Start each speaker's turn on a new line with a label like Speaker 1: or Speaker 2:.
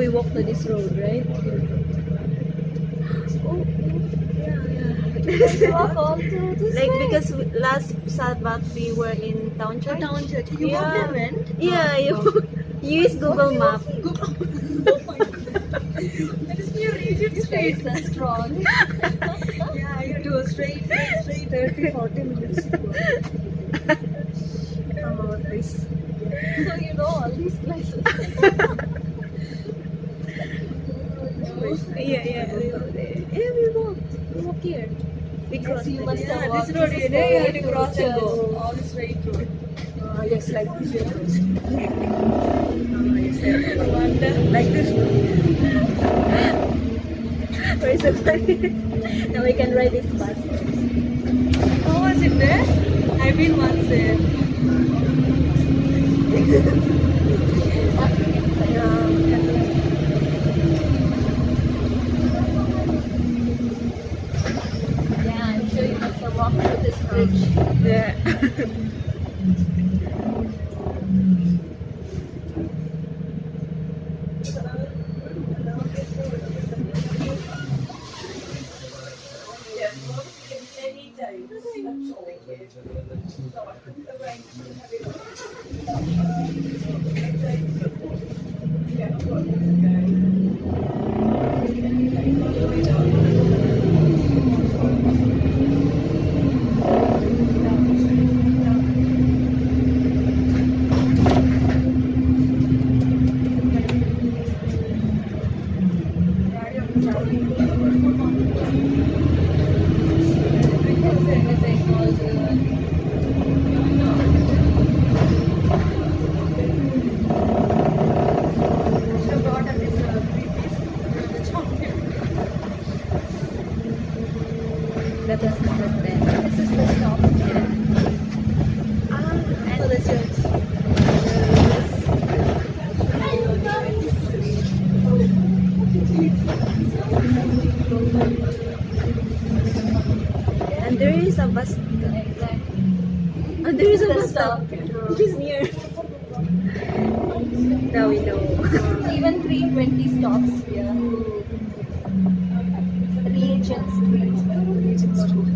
Speaker 1: we walk to this road, right? Oh, yeah.
Speaker 2: Walk all through this
Speaker 1: Like
Speaker 2: way.
Speaker 1: because last Sabbath we were in town church.
Speaker 2: Town church. You walked there, went?
Speaker 1: Yeah, you use Google Map.
Speaker 2: Oh my god. That is your region straight. So strong. Yeah, you do straight 30-40 minutes to go. Oh, this. So you know all these places.
Speaker 1: Yeah, we walk here. Because
Speaker 2: You must have
Speaker 1: yeah,
Speaker 2: walked
Speaker 1: this road,
Speaker 2: this
Speaker 1: you know, you have
Speaker 2: way
Speaker 1: to cross
Speaker 2: to
Speaker 1: and go.
Speaker 2: church.
Speaker 1: All the straight road.
Speaker 2: Yes, like this.
Speaker 1: Yes, no wonder.
Speaker 2: Like this.
Speaker 1: Where is the funny? Now we can ride this bus.
Speaker 2: How was it there? I've been once there. Yeah, I'm sure you must have walked through this bridge.
Speaker 1: Yeah.
Speaker 2: That was the first day. This is the stop. And for the church.
Speaker 1: And there is a bus.
Speaker 2: Exactly.
Speaker 1: And there is a
Speaker 2: The
Speaker 1: bus stop.
Speaker 2: stop.
Speaker 1: Which is near. Now we know.
Speaker 2: Even 320 stops here. Regent Street. Regent Street.